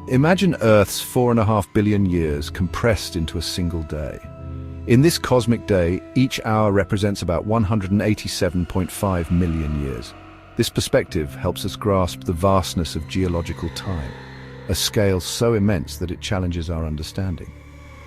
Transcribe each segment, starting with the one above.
Imagine Earth's 4.5 billion years compressed into a single day. In this cosmic day, each hour represents about 187.5 million years. This perspective helps us grasp the vastness of geological time, a scale so immense that it challenges our understanding.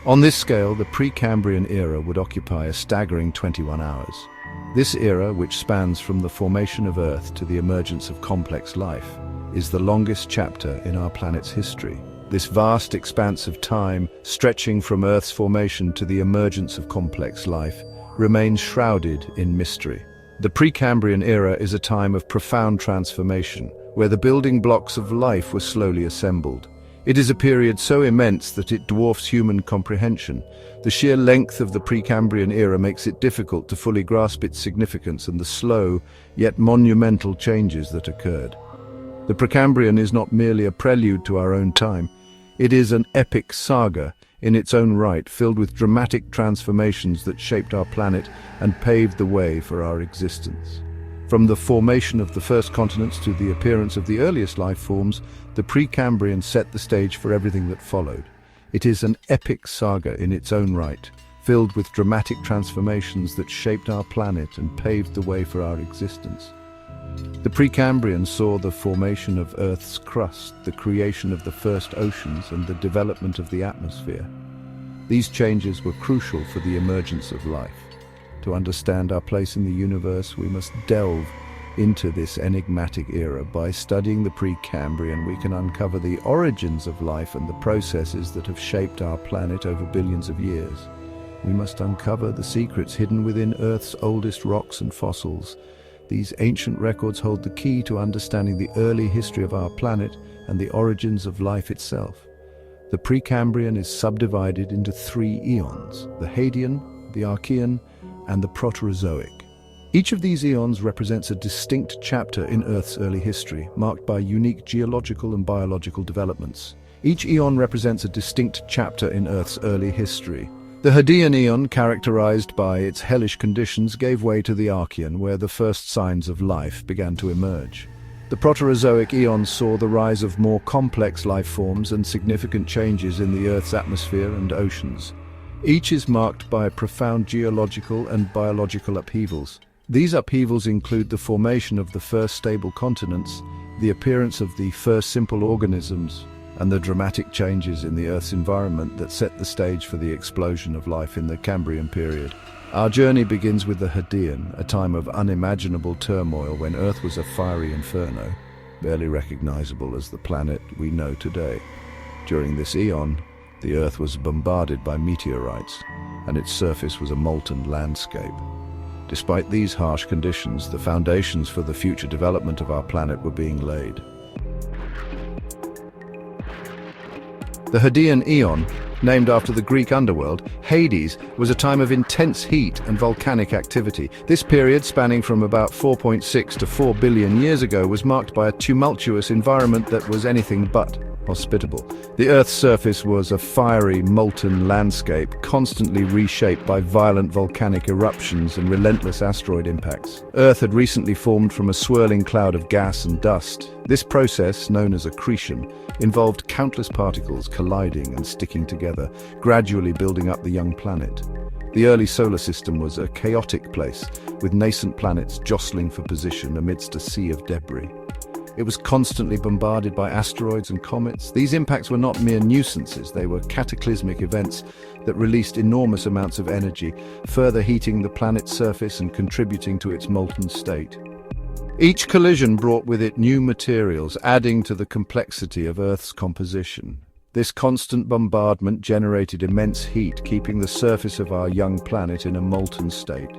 On this scale, the Precambrian era would occupy a staggering 21 hours. This era, which spans from the formation of Earth to the emergence of complex life, is the longest chapter in our planet's history. This vast expanse of time, stretching from Earth's formation to the emergence of complex life, remains shrouded in mystery. The Precambrian era is a time of profound transformation, where the building blocks of life were slowly assembled. It is a period so immense that it dwarfs human comprehension. The sheer length of the Precambrian era makes it difficult to fully grasp its significance and the slow, yet monumental changes that occurred. The Precambrian is not merely a prelude to our own time. It is an epic saga in its own right, filled with dramatic transformations that shaped our planet and paved the way for our existence. From the formation of the first continents to the appearance of the earliest life forms, the Precambrian set the stage for everything that followed. It is an epic saga in its own right, filled with dramatic transformations that shaped our planet and paved the way for our existence. The Precambrian saw the formation of Earth's crust, the creation of the first oceans, and the development of the atmosphere. These changes were crucial for the emergence of life. To understand our place in the universe, we must delve into this enigmatic era. By studying the Precambrian, we can uncover the origins of life and the processes that have shaped our planet over billions of years. We must uncover the secrets hidden within Earth's oldest rocks and fossils. These ancient records hold the key to understanding the early history of our planet and the origins of life itself. The Precambrian is subdivided into 3 eons: the Hadean, the Archean, and the Proterozoic. Each of these eons represents a distinct chapter in Earth's early history, marked by unique geological and biological developments. Each eon represents a distinct chapter in Earth's early history. The Hadean eon, characterized by its hellish conditions, gave way to the Archean, where the first signs of life began to emerge. The Proterozoic eon saw the rise of more complex life forms and significant changes in the Earth's atmosphere and oceans. Each is marked by profound geological and biological upheavals. These upheavals include the formation of the first stable continents, the appearance of the first simple organisms, and the dramatic changes in the Earth's environment that set the stage for the explosion of life in the Cambrian period. Our journey begins with the Hadean, a time of unimaginable turmoil when Earth was a fiery inferno, barely recognizable as the planet we know today. During this eon, the Earth was bombarded by meteorites, and its surface was a molten landscape. Despite these harsh conditions, the foundations for the future development of our planet were being laid. The Hadean Eon, named after the Greek underworld, Hades, was a time of intense heat and volcanic activity. This period, spanning from about 4.6 to 4 billion years ago, was marked by a tumultuous environment that was anything but hospitable. The Earth's surface was a fiery, molten landscape, constantly reshaped by violent volcanic eruptions and relentless asteroid impacts. Earth had recently formed from a swirling cloud of gas and dust. This process, known as accretion, involved countless particles colliding and sticking together, gradually building up the young planet. The early solar system was a chaotic place, with nascent planets jostling for position amidst a sea of debris. It was constantly bombarded by asteroids and comets. These impacts were not mere nuisances, they were cataclysmic events that released enormous amounts of energy, further heating the planet's surface and contributing to its molten state. Each collision brought with it new materials, adding to the complexity of Earth's composition. This constant bombardment generated immense heat, keeping the surface of our young planet in a molten state.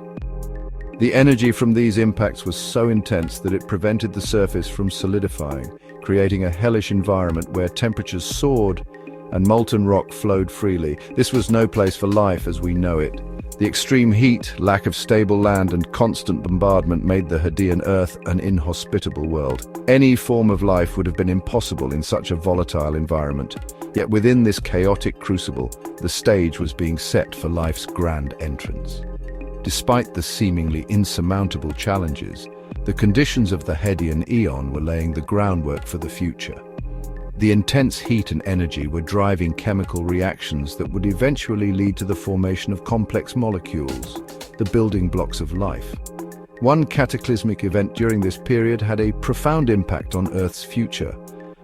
The energy from these impacts was so intense that it prevented the surface from solidifying, creating a hellish environment where temperatures soared and molten rock flowed freely. This was no place for life as we know it. The extreme heat, lack of stable land, and constant bombardment made the Hadean Earth an inhospitable world. Any form of life would have been impossible in such a volatile environment. Yet within this chaotic crucible, the stage was being set for life's grand entrance. Despite the seemingly insurmountable challenges, the conditions of the Hadean Eon were laying the groundwork for the future. The intense heat and energy were driving chemical reactions that would eventually lead to the formation of complex molecules, the building blocks of life. One cataclysmic event during this period had a profound impact on Earth's future.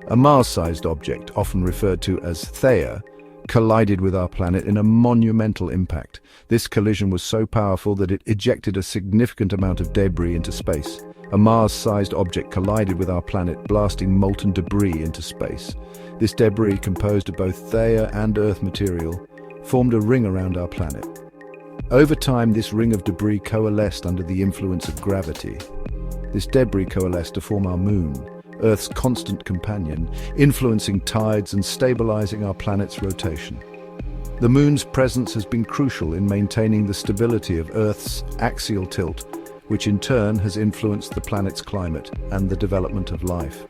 A Mars-sized object, often referred to as Theia, collided with our planet in a monumental impact. This collision was so powerful that it ejected a significant amount of debris into space. A Mars-sized object collided with our planet, blasting molten debris into space. This debris, composed of both Theia and Earth material, formed a ring around our planet. Over time, this ring of debris coalesced under the influence of gravity. This debris coalesced to form our moon, Earth's constant companion, influencing tides and stabilizing our planet's rotation. The moon's presence has been crucial in maintaining the stability of Earth's axial tilt, which in turn has influenced the planet's climate and the development of life.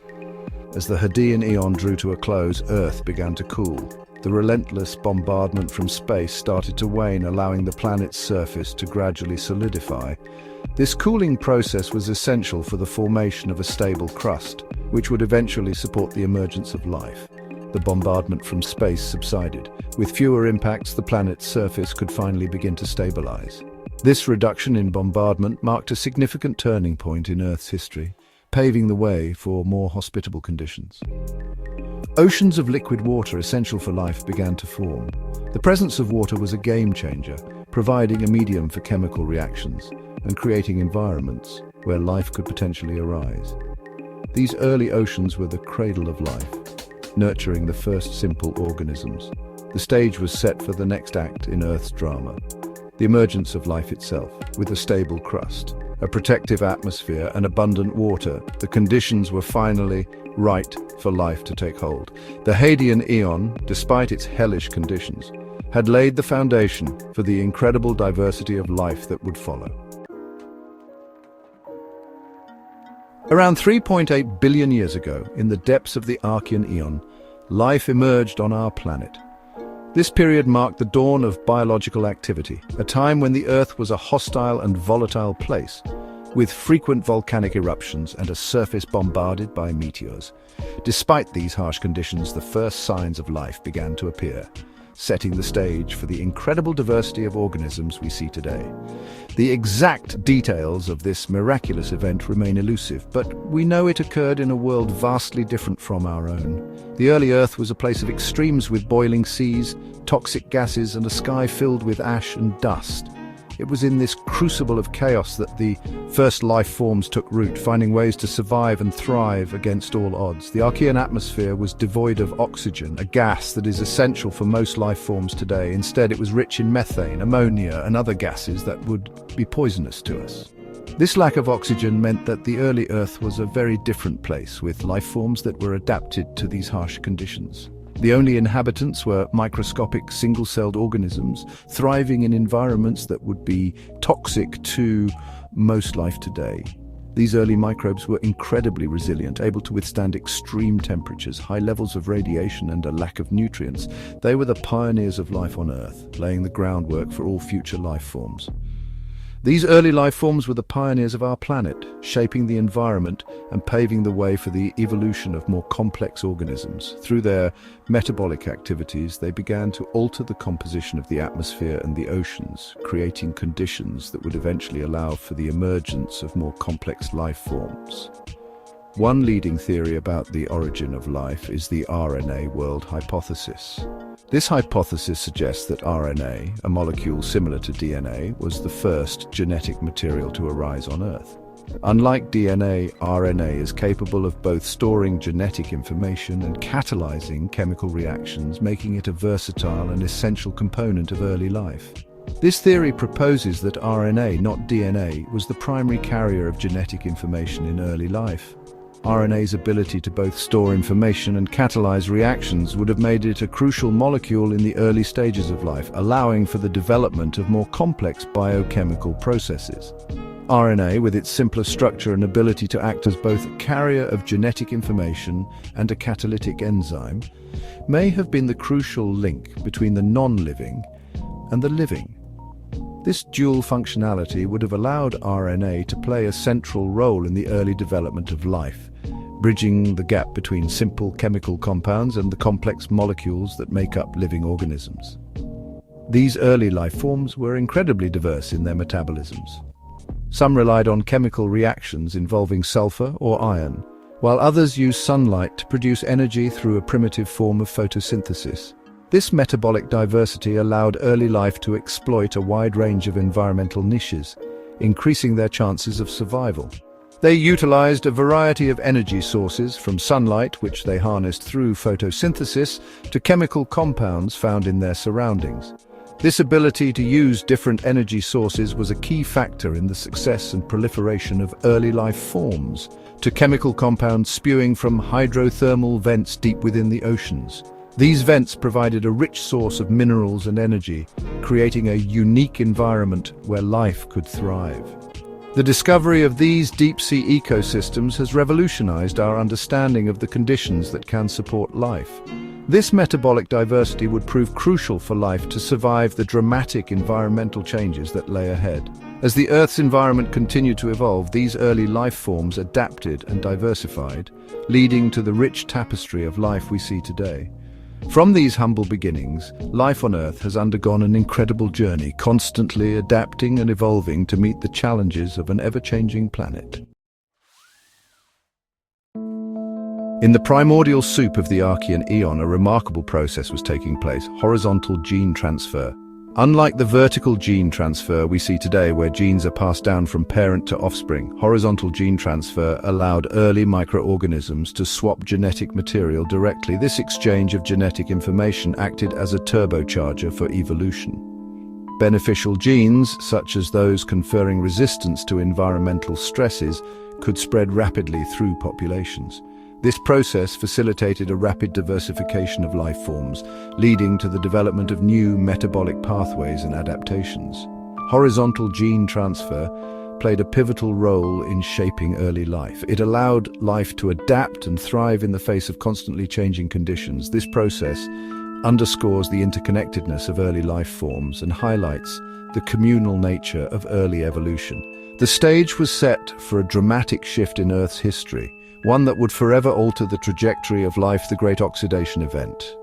As the Hadean Eon drew to a close, Earth began to cool. The relentless bombardment from space started to wane, allowing the planet's surface to gradually solidify. This cooling process was essential for the formation of a stable crust, which would eventually support the emergence of life. The bombardment from space subsided. With fewer impacts, the planet's surface could finally begin to stabilize. This reduction in bombardment marked a significant turning point in Earth's history, paving the way for more hospitable conditions. Oceans of liquid water essential for life began to form. The presence of water was a game changer, providing a medium for chemical reactions and creating environments where life could potentially arise. These early oceans were the cradle of life, nurturing the first simple organisms. The stage was set for the next act in Earth's drama, the emergence of life itself. With a stable crust, a protective atmosphere, and abundant water, the conditions were finally right for life to take hold. The Hadean Eon, despite its hellish conditions, had laid the foundation for the incredible diversity of life that would follow. Around 3.8 billion years ago, in the depths of the Archean Eon, life emerged on our planet. This period marked the dawn of biological activity, a time when the Earth was a hostile and volatile place, with frequent volcanic eruptions and a surface bombarded by meteors. Despite these harsh conditions, the first signs of life began to appear, setting the stage for the incredible diversity of organisms we see today. The exact details of this miraculous event remain elusive, but we know it occurred in a world vastly different from our own. The early Earth was a place of extremes with boiling seas, toxic gases, and a sky filled with ash and dust. It was in this crucible of chaos that the first life forms took root, finding ways to survive and thrive against all odds. The Archean atmosphere was devoid of oxygen, a gas that is essential for most life forms today. Instead, it was rich in methane, ammonia, and other gases that would be poisonous to us. This lack of oxygen meant that the early Earth was a very different place, with life forms that were adapted to these harsh conditions. The only inhabitants were microscopic single-celled organisms thriving in environments that would be toxic to most life today. These early microbes were incredibly resilient, able to withstand extreme temperatures, high levels of radiation, and a lack of nutrients. They were the pioneers of life on Earth, laying the groundwork for all future life forms. These early life forms were the pioneers of our planet, shaping the environment and paving the way for the evolution of more complex organisms. Through their metabolic activities, they began to alter the composition of the atmosphere and the oceans, creating conditions that would eventually allow for the emergence of more complex life forms. One leading theory about the origin of life is the RNA world hypothesis. This hypothesis suggests that RNA, a molecule similar to DNA, was the first genetic material to arise on Earth. Unlike DNA, RNA is capable of both storing genetic information and catalyzing chemical reactions, making it a versatile and essential component of early life. This theory proposes that RNA, not DNA, was the primary carrier of genetic information in early life. RNA's ability to both store information and catalyze reactions would have made it a crucial molecule in the early stages of life, allowing for the development of more complex biochemical processes. RNA, with its simpler structure and ability to act as both a carrier of genetic information and a catalytic enzyme, may have been the crucial link between the non-living and the living. This dual functionality would have allowed RNA to play a central role in the early development of life, bridging the gap between simple chemical compounds and the complex molecules that make up living organisms. These early life forms were incredibly diverse in their metabolisms. Some relied on chemical reactions involving sulfur or iron, while others used sunlight to produce energy through a primitive form of photosynthesis. This metabolic diversity allowed early life to exploit a wide range of environmental niches, increasing their chances of survival. They utilized a variety of energy sources, from sunlight, which they harnessed through photosynthesis, to chemical compounds found in their surroundings. This ability to use different energy sources was a key factor in the success and proliferation of early life forms, to chemical compounds spewing from hydrothermal vents deep within the oceans. These vents provided a rich source of minerals and energy, creating a unique environment where life could thrive. The discovery of these deep-sea ecosystems has revolutionized our understanding of the conditions that can support life. This metabolic diversity would prove crucial for life to survive the dramatic environmental changes that lay ahead. As the Earth's environment continued to evolve, these early life forms adapted and diversified, leading to the rich tapestry of life we see today. From these humble beginnings, life on Earth has undergone an incredible journey, constantly adapting and evolving to meet the challenges of an ever-changing planet. In the primordial soup of the Archean Aeon, a remarkable process was taking place: horizontal gene transfer. Unlike the vertical gene transfer we see today, where genes are passed down from parent to offspring, horizontal gene transfer allowed early microorganisms to swap genetic material directly. This exchange of genetic information acted as a turbocharger for evolution. Beneficial genes, such as those conferring resistance to environmental stresses, could spread rapidly through populations. This process facilitated a rapid diversification of life forms, leading to the development of new metabolic pathways and adaptations. Horizontal gene transfer played a pivotal role in shaping early life. It allowed life to adapt and thrive in the face of constantly changing conditions. This process underscores the interconnectedness of early life forms and highlights the communal nature of early evolution. The stage was set for a dramatic shift in Earth's history, one that would forever alter the trajectory of life: the Great Oxidation Event.